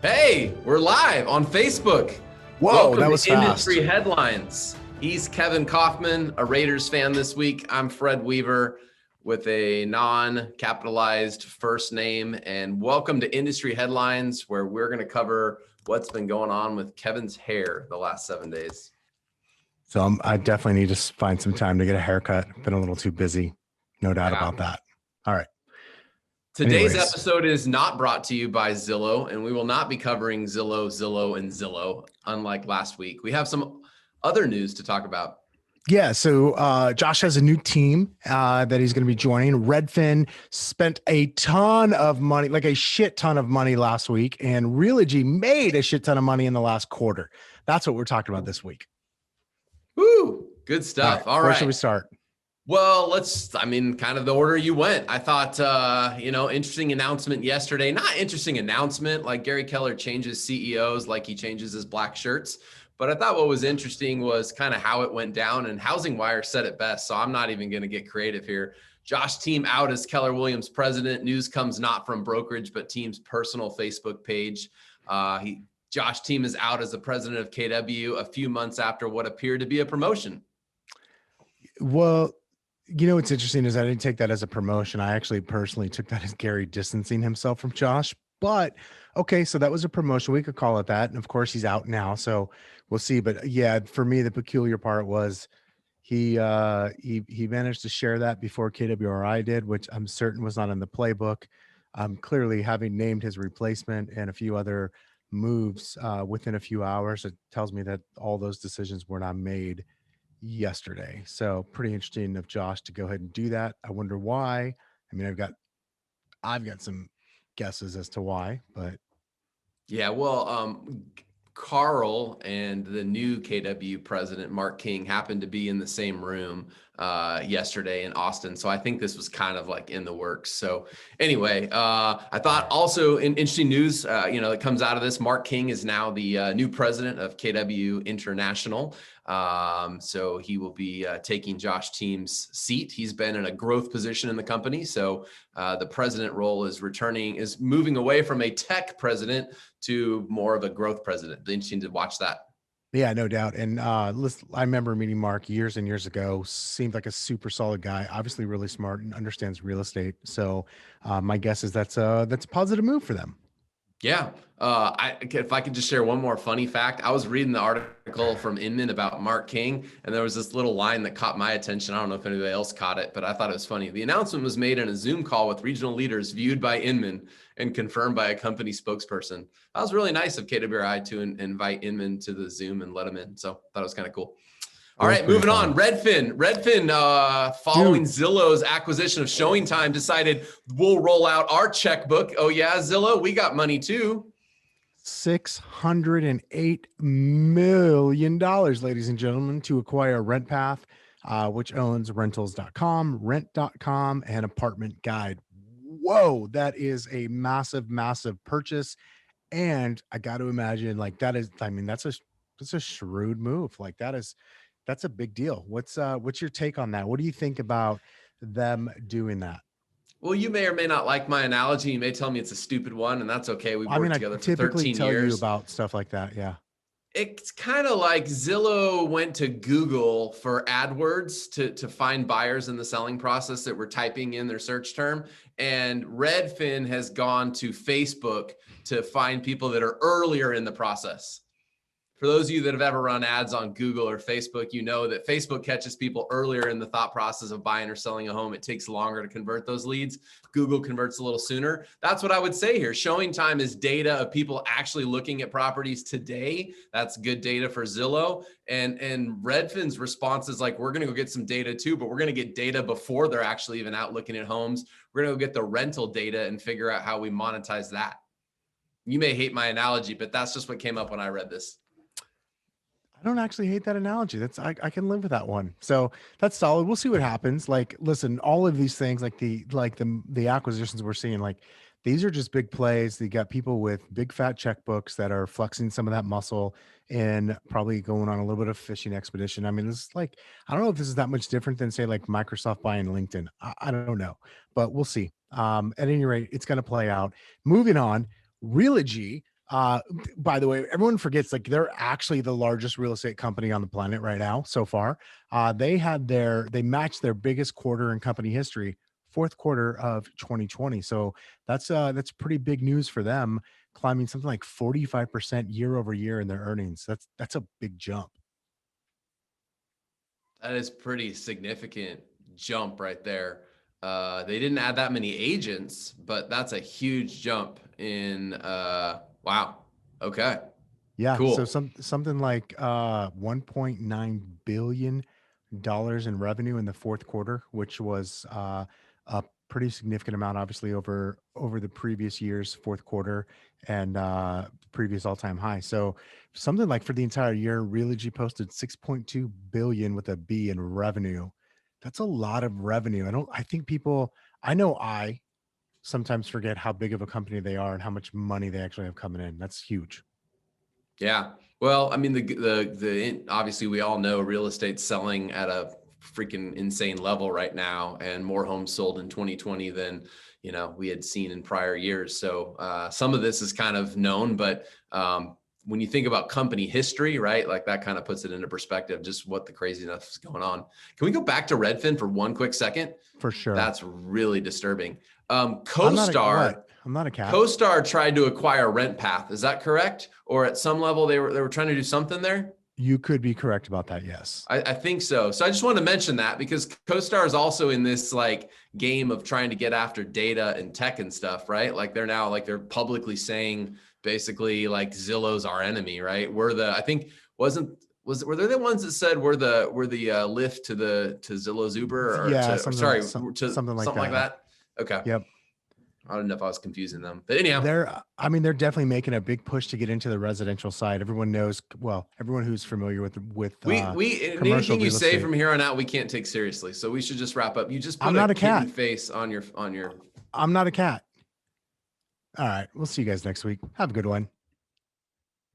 Hey, we're live on Facebook. Whoa, Welcome that was to fast. Industry Headlines. He's Kevin Kauffman, a Raiders fan this week. I'm Fred Weaver with a non-capitalized first name. And welcome to Industry Headlines, where we're going to cover what's been going on with Kevin's hair the last 7 days. So I definitely need to find some time to get a haircut. Been a little too busy. No doubt about that. All right. Today's episode is not brought to you by Zillow, and we will not be covering Zillow, unlike last week. We have some other news to talk about. Yeah, so Josh has a new team that he's going to be joining. Redfin spent a ton of money, like a shit ton of money last week, and Realogy made a shit ton of money in the last quarter. That's what we're talking about this week. Woo, good stuff. All right. Where should we start? Well, kind of the order you went. I thought, interesting announcement yesterday. Not interesting announcement, like Gary Keller changes CEOs like he changes his black shirts. But I thought what was interesting was kind of how it went down, and Housing Wire said it best. So I'm not even going to get creative here. Josh Team out as Keller Williams president. News comes not from brokerage, but Team's personal Facebook page. Josh Team is out as the president of KW a few months after what appeared to be a promotion. Well, you know, what's interesting is I didn't take that as a promotion. I actually personally took that as Gary distancing himself from Josh. But okay, so that was a promotion. We could call it that. And of course, he's out now, so we'll see. But yeah, for me, the peculiar part was he managed to share that before KWRI did, which I'm certain was not in the playbook. Clearly, having named his replacement and a few other moves within a few hours, it tells me that all those decisions were not made yesterday. So pretty interesting of Josh to go ahead and do that. I wonder why. I mean, I've got some guesses as to why, but yeah, well, Carl and the new KW president, Mark King, happened to be in the same room yesterday in Austin. So I think this was kind of like in the works. So anyway, I thought also in interesting news, that comes out of this, Mark King is now the new president of KW International. So he will be taking Josh Team's seat. He's been in a growth position in the company. So the president role is moving away from a tech president to more of a growth president. Interesting to watch that. Yeah, no doubt. And listen, I remember meeting Mark years and years ago. Seemed like a super solid guy, obviously really smart and understands real estate. So my guess is that's a positive move for them. Yeah. If I could just share one more funny fact, I was reading the article from Inman about Mark King, and there was this little line that caught my attention. I don't know if anybody else caught it, but I thought it was funny. The announcement was made in a Zoom call with regional leaders viewed by Inman and confirmed by a company spokesperson. That was really nice of KWI to invite Inman to the Zoom and let him in. So I thought it was kind of cool. All right, moving on. Redfin, following Zillow's acquisition of ShowingTime, decided we'll roll out our checkbook. Oh yeah, Zillow, we got money too. $608 million, ladies and gentlemen, to acquire RentPath, which owns rentals.com, rent.com, and Apartment Guide. Whoa, that is a massive, massive purchase. And I got to imagine that's a shrewd move. Like that's a big deal. What's your take on that? What do you think about them doing that? Well, you may or may not like my analogy. You may tell me it's a stupid one, and that's okay. We've worked together for 13 years. I typically tell you about stuff like that. Yeah. It's kind of like Zillow went to Google for AdWords to find buyers in the selling process that were typing in their search term. And Redfin has gone to Facebook to find people that are earlier in the process. For those of you that have ever run ads on Google or Facebook, you know that Facebook catches people earlier in the thought process of buying or selling a home. It takes longer to convert those leads. Google converts a little sooner. That's what I would say here. ShowingTime is data of people actually looking at properties today. That's good data for Zillow. And Redfin's response is like, we're going to go get some data too, but we're going to get data before they're actually even out looking at homes. We're going to go get the rental data and figure out how we monetize that. You may hate my analogy, but that's just what came up when I read this. I don't actually hate that analogy. I can live with that one. So that's solid. We'll see what happens. Like, listen, all of these things, like the acquisitions we're seeing, like these are just big plays. You got people with big fat checkbooks that are flexing some of that muscle and probably going on a little bit of fishing expedition. I mean, this is like, I don't know if this is that much different than say like Microsoft buying LinkedIn. I don't know, but we'll see. At any rate, it's going to play out. Moving on, Realogy Uh, by the way, everyone forgets like they're actually the largest real estate company on the planet right now so far. They matched their biggest quarter in company history, fourth quarter of 2020. So that's pretty big news for them, climbing something like 45% year over year in their earnings. That's a big jump. That is pretty significant jump right there. They didn't add that many agents, but that's a huge jump in wow. Okay. Yeah, so Cool. something like 1.9 billion dollars in revenue in the fourth quarter, which was a pretty significant amount, obviously over the previous year's fourth quarter and previous all time high. So something like for the entire year, Realogy posted 6.2 billion with a B in revenue. That's a lot of revenue. I think people, I know I sometimes forget how big of a company they are and how much money they actually have coming in. That's huge. Yeah. Well, I mean, obviously we all know real estate's selling at a freaking insane level right now, and more homes sold in 2020 than we had seen in prior years. So some of this is kind of known, but when you think about company history, right, like that kind of puts it into perspective, just what the craziness is going on. Can we go back to Redfin for one quick second? For sure. That's really disturbing. I'm not a what? CoStar I'm not a cat. CoStar tried to acquire RentPath. Is that correct? Or at some level they were trying to do something there? You could be correct about that. Yes. I think so. So I just want to mention that because CoStar is also in this like game of trying to get after data and tech and stuff, right? Like they're publicly saying basically like Zillow's our enemy, right? I think were they the ones that said we're the lift to Zillow's Uber or Yeah, to sorry to something like something like that. that? Okay. Yep. I don't know if I was confusing them, but anyhow. I mean, they're definitely making a big push to get into the residential side. Everyone knows, well, everyone who's familiar with commercial Anything you real say estate. from here on out, we can't take seriously. So we should just wrap up. You just I'm put a not a kitten cat. face on your I'm not a cat. All right. We'll see you guys next week. Have a good one.